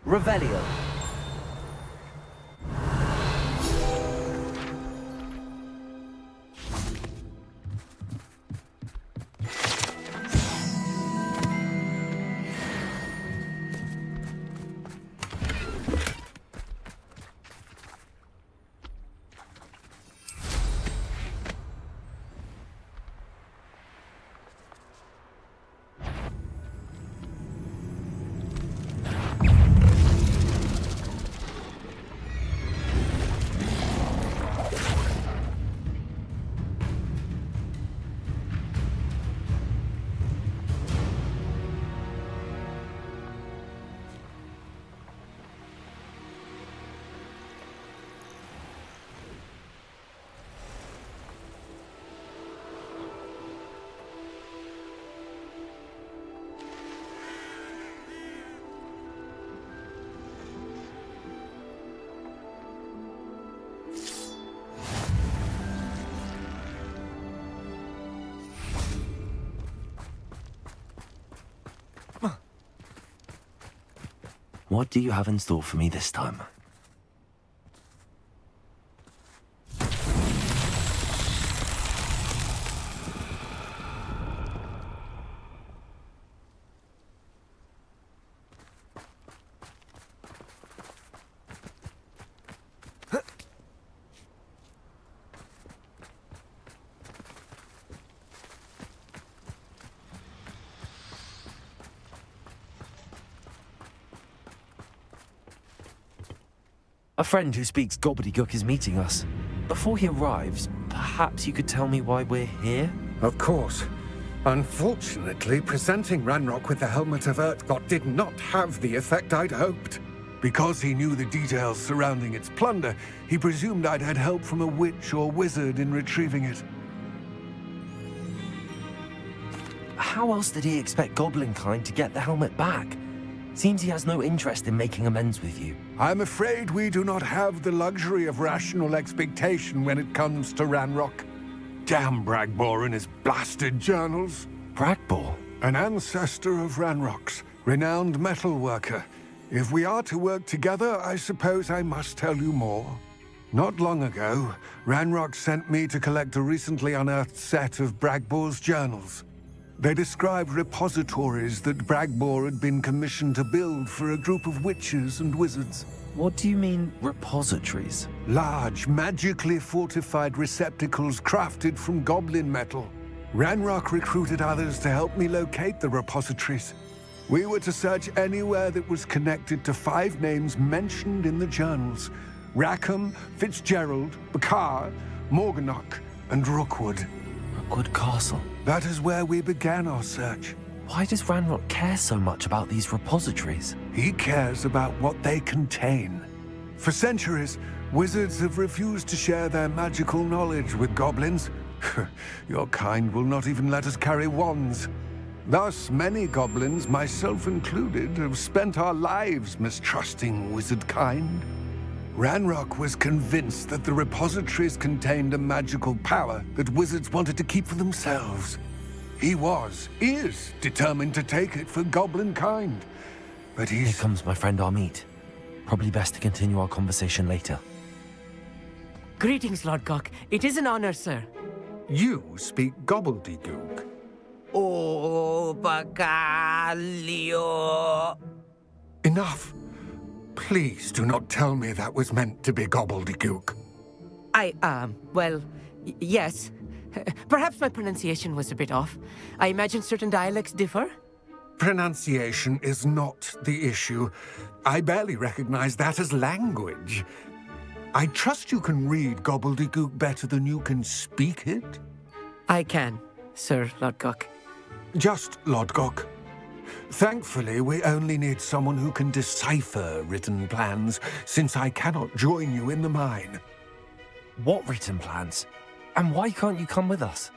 Revelio. What do you have in store for me this time? A friend who speaks Gobbledegook is meeting us. Before he arrives, perhaps you could tell me why we're here? Of course. Unfortunately, presenting Ranrock with the Helmet of Urtkot did not have the effect I'd hoped. Because he knew the details surrounding its plunder, he presumed I'd had help from a witch or wizard in retrieving it. How else did he expect Goblinkind to get the helmet back? Seems he has no interest in making amends with you. I'm afraid we do not have the luxury of rational expectation when it comes to Ranrock. Damn Bragbor and his blasted journals. Bragbor? An ancestor of Ranrock's, renowned metal worker. If we are to work together, I suppose I must tell you more. Not long ago, Ranrock sent me to collect a recently unearthed set of Bragbor's journals. They described repositories that Bragbor had been commissioned to build for a group of witches and wizards. What do you mean, repositories? Large, magically fortified receptacles crafted from goblin metal. Ranrock recruited others to help me locate the repositories. We were to search anywhere that was connected to 5 names mentioned in the journals: Rackham, Fitzgerald, Bakar, Morganach, and Rookwood. Rookwood Castle. That is where we began our search. Why does Ranrock care so much about these repositories? He cares about what they contain. For centuries, wizards have refused to share their magical knowledge with goblins. Your kind will not even let us carry wands. Thus, many goblins, myself included, have spent our lives mistrusting wizard kind. Ranrock was convinced that the repositories contained a magical power that wizards wanted to keep for themselves. He is determined to take it for goblin kind. But Here comes my friend Amit. Probably best to continue our conversation later. Greetings, Lodgok. It is an honor, sir. You speak Gobbledegook. Oh, Bacalio. Enough. Please do not tell me that was meant to be Gobbledegook. Well, yes. Perhaps my pronunciation was a bit off. I imagine certain dialects differ. Pronunciation is not the issue. I barely recognize that as language. I trust you can read Gobbledegook better than you can speak it? I can, Sir Lodgok. Just Lodgok. Thankfully, we only need someone who can decipher written plans, since I cannot join you in the mine. What written plans? And why can't you come with us?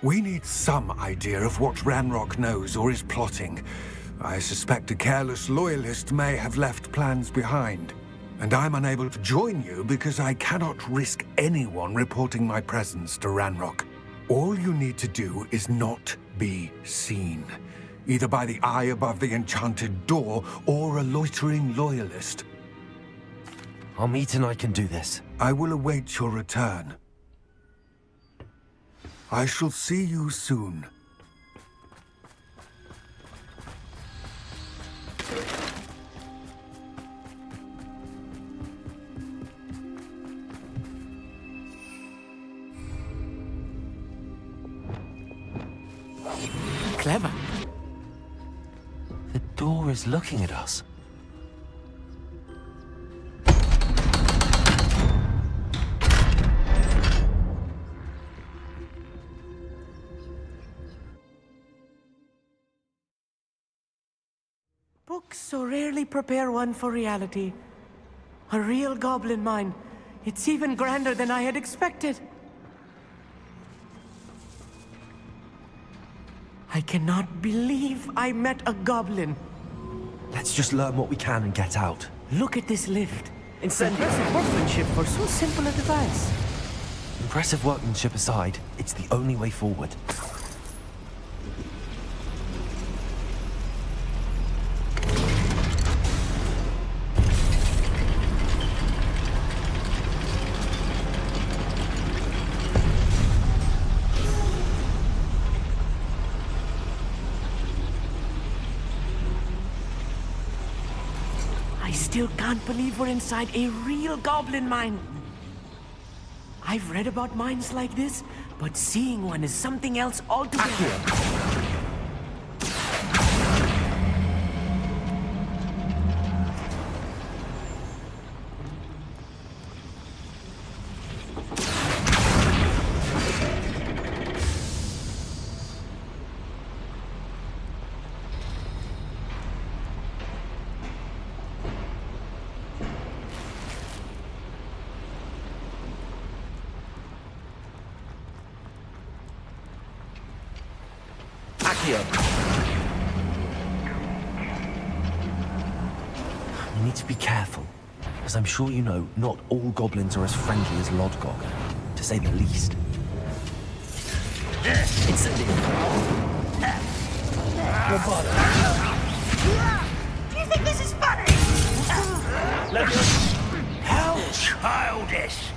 We need some idea of what Ranrock knows or is plotting. I suspect a careless loyalist may have left plans behind. And I'm unable to join you because I cannot risk anyone reporting my presence to Ranrock. All you need to do is not be seen. either by the eye above the enchanted door or a loitering loyalist. Our meet and I can do this. I will await your return. I shall see you soon. Clever. The door is looking at us. Books so rarely prepare one for reality. A real goblin mine. It's even grander than I had expected. I cannot believe I met a goblin. Let's just learn what we can and get out. Look at this lift. Impressive workmanship for so simple a device. Impressive workmanship aside, it's the only way forward. I still can't believe we're inside a real goblin mine. I've read about mines like this, but seeing one is something else altogether. You need to be careful, as I'm sure you know, not all goblins are as friendly as Lodgok, to say the least. Incendio! No bother. Do you think this is funny? How childish!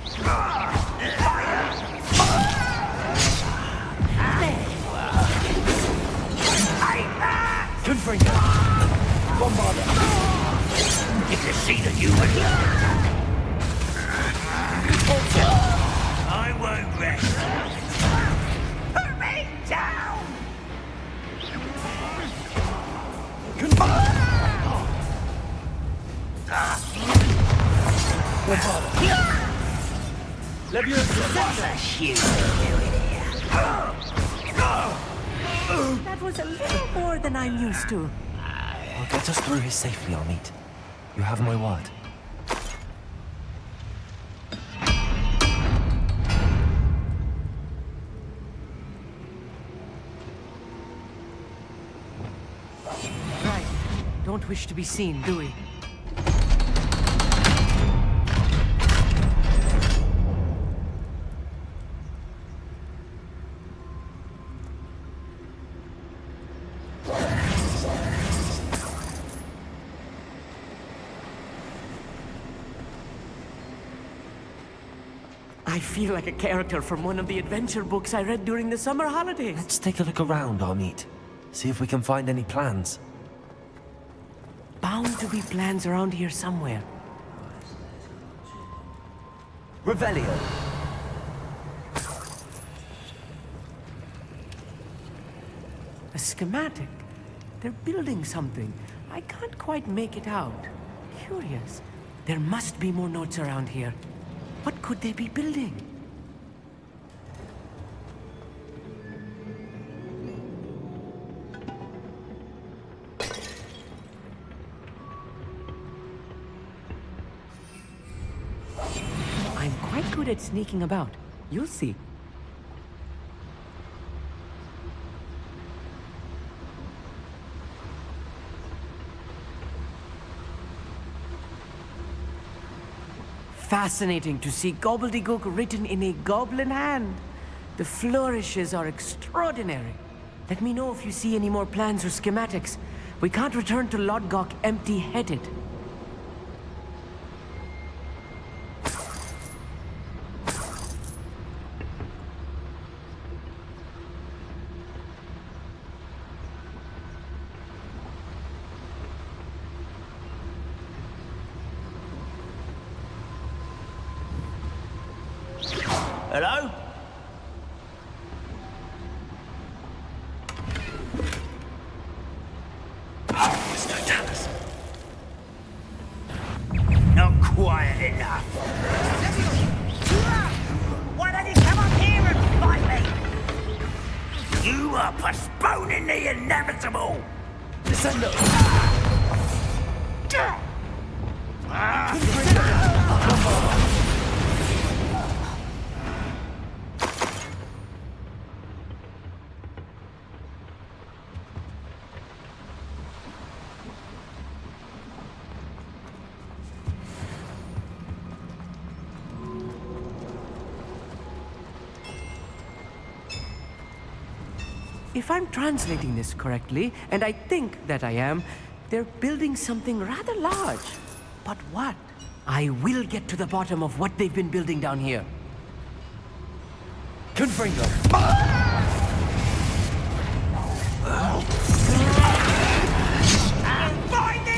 Confringo! Bombarder! Get to see that you would. I won't rest. Put me down! What's a shoot doing here? That was a little more than I'm used to. I'll get us through here safely, Amit. You have my word. Right. Don't wish to be seen, do we? I feel like a character from one of the adventure books I read during the summer holidays. Let's take a look around, Amit. See if we can find any plans. Bound to be plans around here somewhere. Revelio! A schematic. They're building something. I can't quite make it out. Curious. There must be more notes around here. What could they be building? I'm quite good at sneaking about. You'll see. Fascinating to see Gobbledegook written in a goblin hand. The flourishes are extraordinary. Let me know if you see any more plans or schematics. We can't return to Lodgok empty-headed. Hello? Not quiet enough. Why don't you come up here and fight me? You are postponing the inevitable. Descendo! If I'm translating this correctly, and I think that I am, they're building something rather large. But what? I will get to the bottom of what they've been building down here. Confringo! Find it!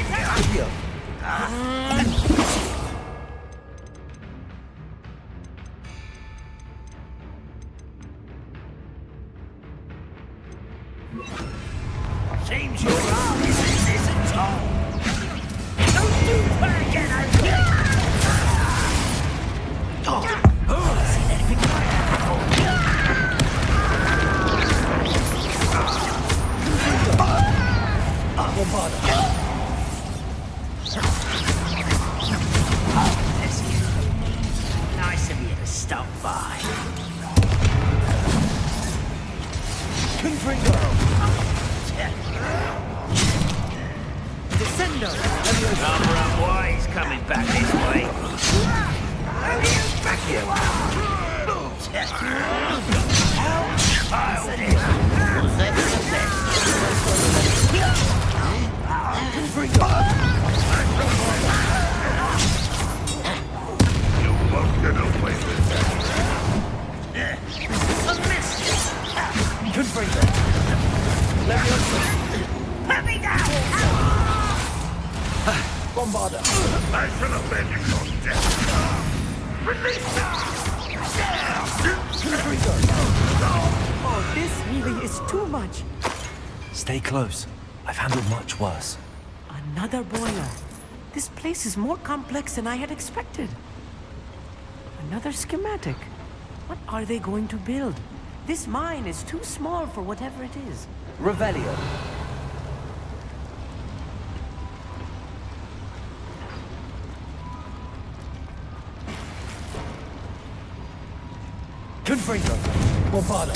Seems your arm isn't tall. Don't you forget Nice of you to stop by. Confringo! Descendo! Number why he's coming back this way. Back here. You won't get away with that. Confringo! Put me down! Bombarda! I shall avenge your death. Release Confringo! Oh, this really is too much. Stay close. I've handled much worse. Another boiler. This place is more complex than I had expected. Another schematic. What are they going to build? This mine is too small for whatever it is. Revelio. Confringo. Bombarda.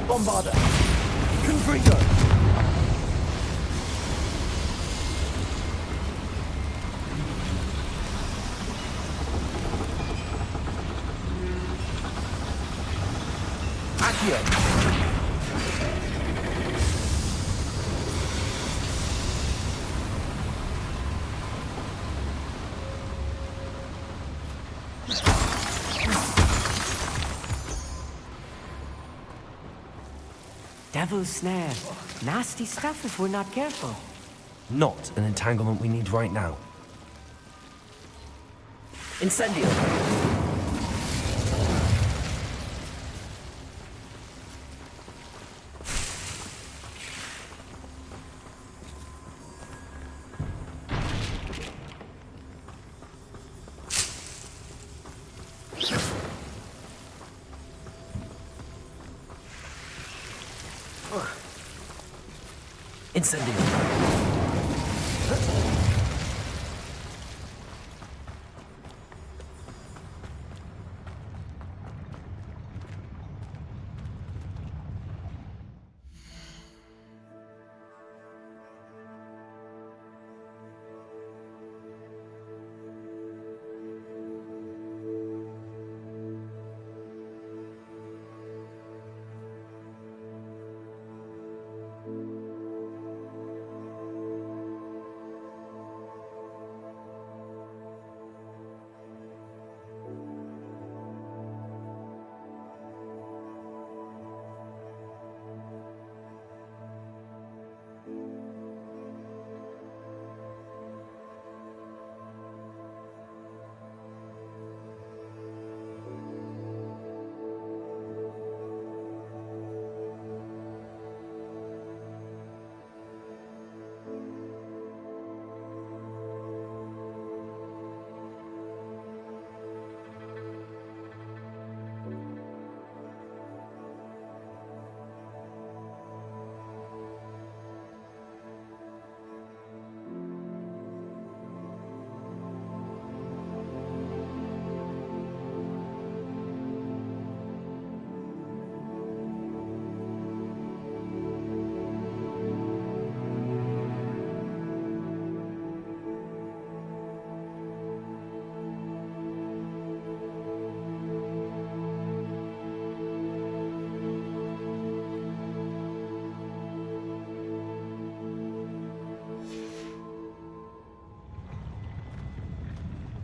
Bombarda. Confringo. Accio. Devil's snare. Nasty stuff if we're not careful. Not an entanglement we need right now. Incendio. Incendio.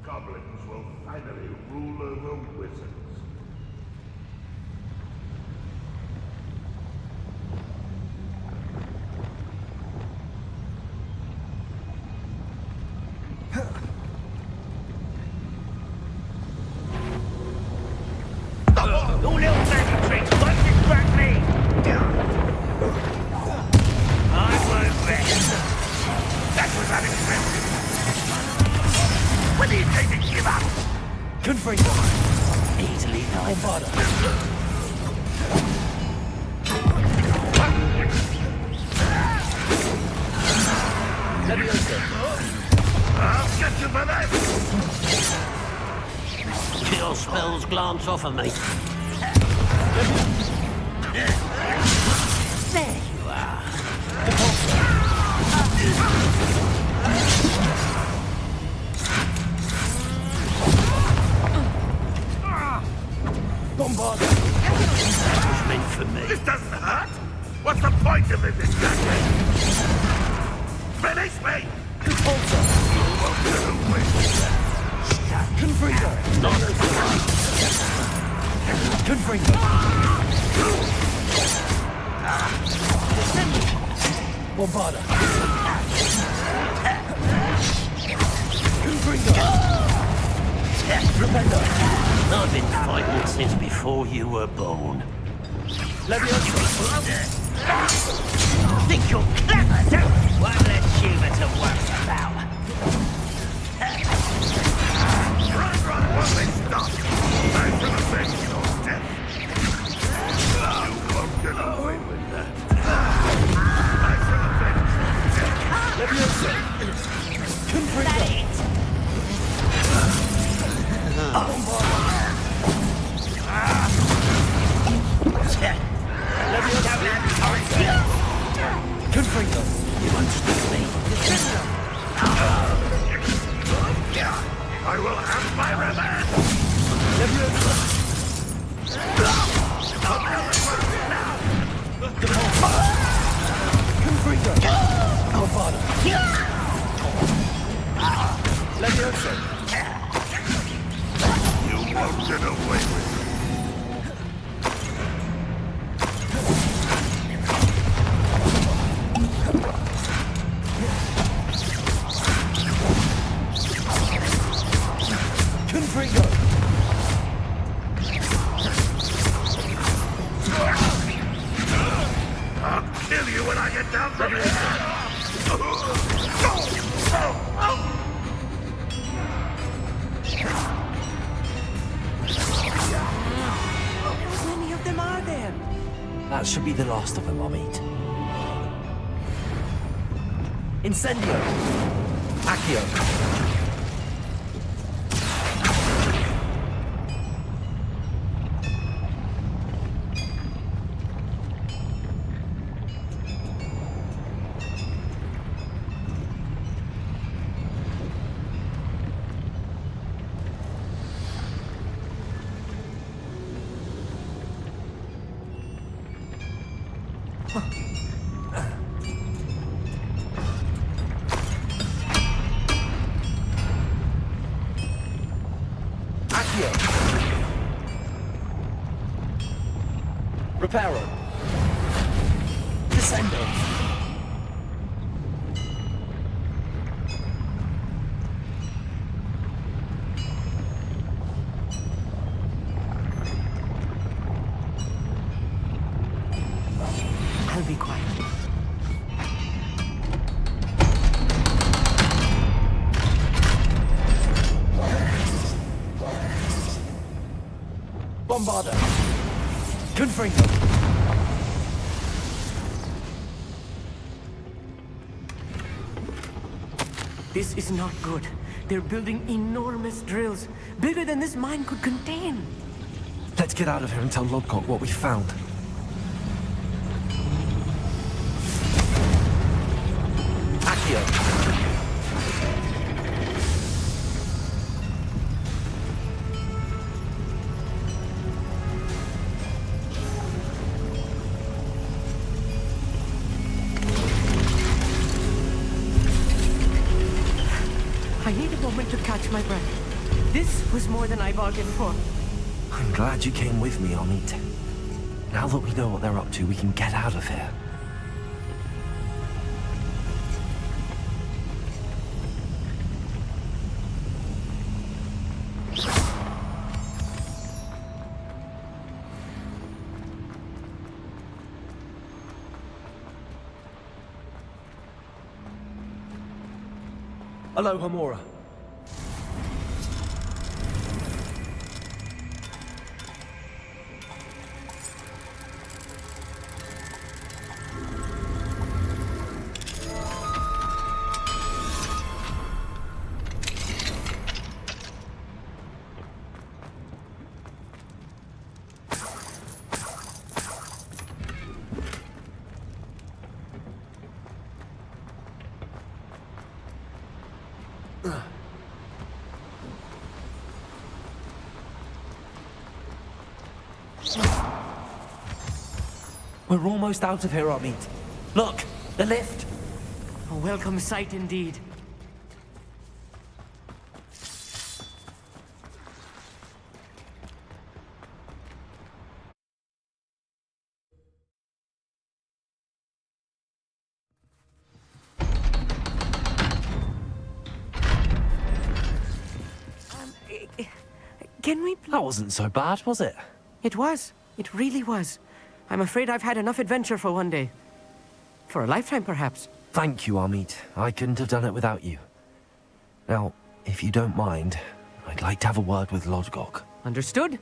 Goblins will finally rule over wizards. Your little magic tricks won't distract me! I won't rest. That was unexpected. When do you think to give up? Confringo. Easily Bombarda. Leviosa. I'll get you for that. Your spells glance off of me. There you are. Bombarda. That was meant for me. This doesn't hurt. What's the point of it exactly? Release me! Repulsor. You won't get away with that. Confringo. Confringo. Bombarda. Confringo. Repender. I've been fighting since before you were born. Leviosa. Think you're clever, don't you? One less humour to worry about. Run, while they stop. I shall avenge your death. You won't get away with that. I shall avenge your death. Leviosa. Confringo. Confringo. You understood me. I will have my revenge. Leviosa. I'll never your say. You won't get away with it. I'll kill you when I get down from here. How many of them are there? That should be the last of them, I'll meet. Incendio! Accio! Reparo. Descendo. I'll be quiet. Bombarda. Confringo. This is not good. They're building enormous drills, bigger than this mine could contain. Let's get out of here and tell Lodgok what we found. Accio. I need a moment to catch my breath. This was more than I bargained for. I'm glad you came with me, Amit. Now that we know what they're up to, we can get out of here. Hello, Hamura. We're almost out of here, Amit. Look, the lift. A welcome sight indeed. Can we... That wasn't so bad, was it? It was. It really was. I'm afraid I've had enough adventure for one day. For a lifetime, perhaps. Thank you, Amit. I couldn't have done it without you. Now, if you don't mind, I'd like to have a word with Lodgok. Understood?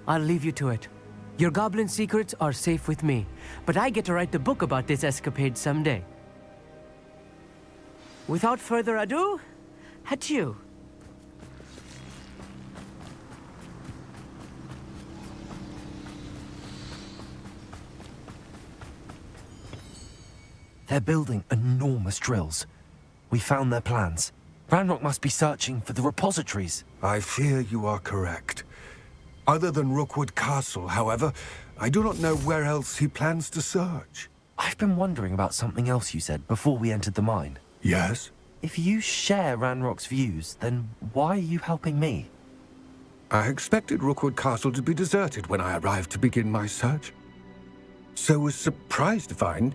I'll leave you to it. Your goblin secrets are safe with me, but I get to write the book about this escapade someday. Without further ado, adieu. They're building enormous drills. We found their plans. Ranrock must be searching for the repositories. I fear you are correct. Other than Rookwood Castle, however, I do not know where else he plans to search. I've been wondering about something else you said before we entered the mine. Yes? If you share Ranrock's views, then why are you helping me? I expected Rookwood Castle to be deserted when I arrived to begin my search. So was surprised to find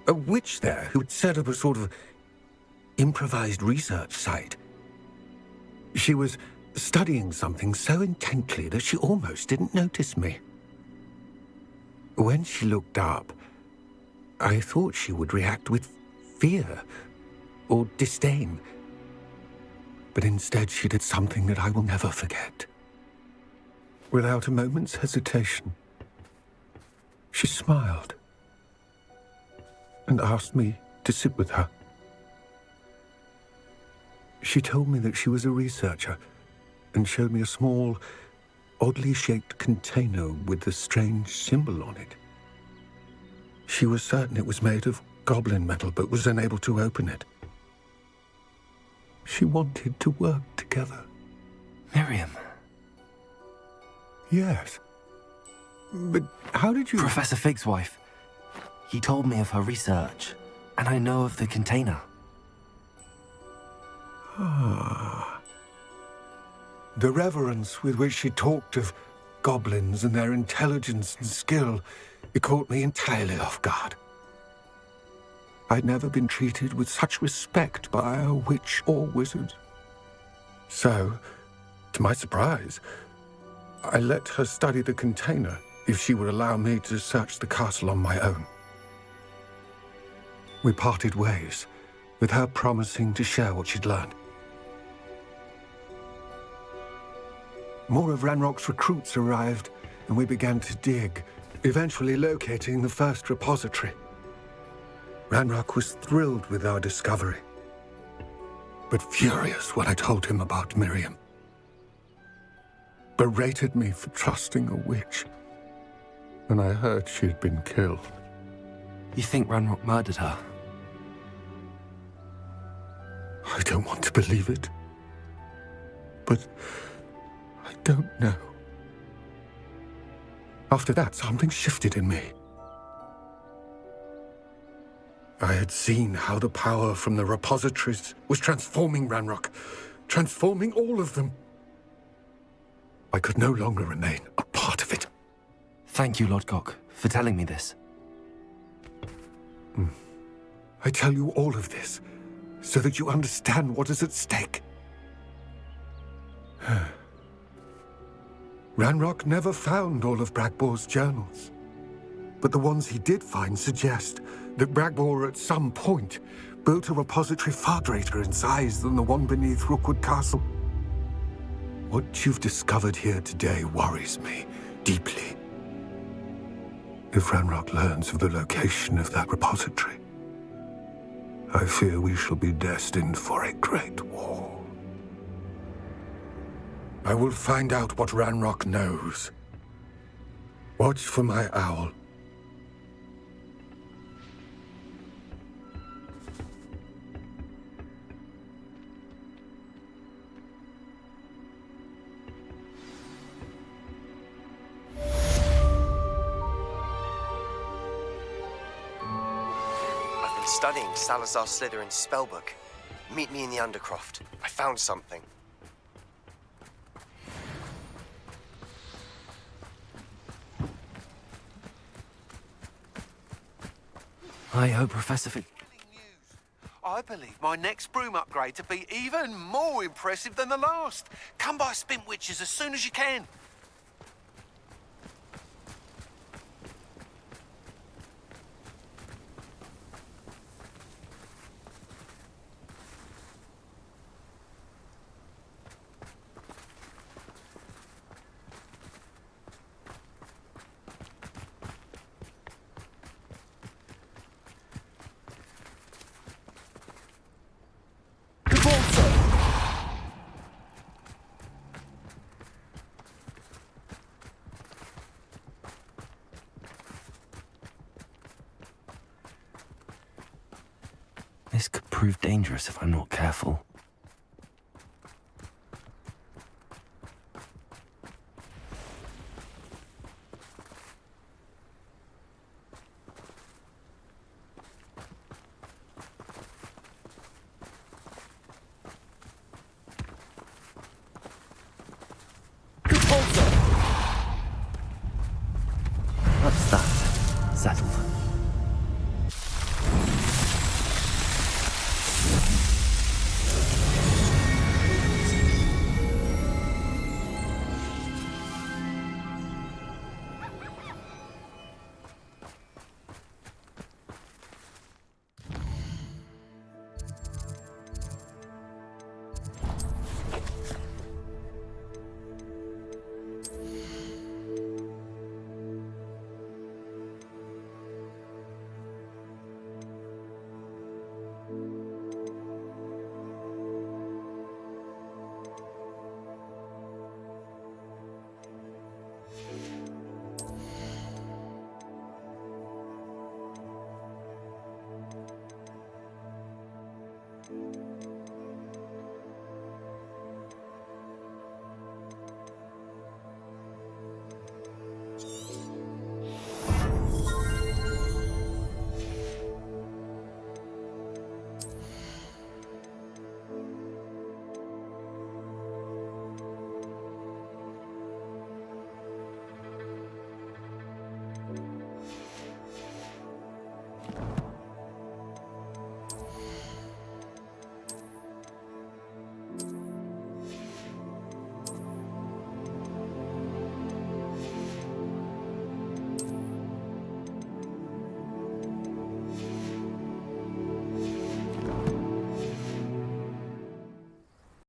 a witch there who had set up a sort of improvised research site. She was studying something so intently that she almost didn't notice me. When she looked up, I thought she would react with fear or disdain. But instead she did something that I will never forget. Without a moment's hesitation, she smiled and asked me to sit with her. She told me that she was a researcher and showed me a small, oddly shaped container with a strange symbol on it. She was certain it was made of goblin metal, but was unable to open it. She wanted to work together. Miriam. Yes. But how did you... Professor Fig's wife. He told me of her research, and I know of the container. Ah. The reverence with which she talked of goblins and their intelligence and skill, it caught me entirely off guard. I'd never been treated with such respect by a witch or wizard. So, to my surprise, I let her study the container if she would allow me to search the castle on my own. We parted ways, with her promising to share what she'd learned. More of Ranrock's recruits arrived, and we began to dig, eventually locating the first repository. Ranrock was thrilled with our discovery, but furious when I told him about Miriam. Berated me for trusting a witch, and I heard she'd been killed. You think Ranrock murdered her? I don't want to believe it, but I don't know. After that, something shifted in me. I had seen how the power from the repositories was transforming Ranrock, transforming all of them. I could no longer remain a part of it. Thank you, Lodgok, for telling me this. I tell you all of this so that you understand what is at stake. Ranrock never found all of Bragbor's journals, but the ones he did find suggest that Bragbor at some point built a repository far greater in size than the one beneath Rookwood Castle. What you've discovered here today worries me deeply. If Ranrock learns of the location of that repository, I fear we shall be destined for a great war. I will find out what Ranrock knows. Watch for my owl. I've been studying Salazar Slytherin's spellbook. Meet me in the Undercroft. I found something. I hope Professor Fig... I believe my next broom upgrade to be even more impressive than the last. Come by Spintwitches as soon as you can. This could prove dangerous if I'm not careful.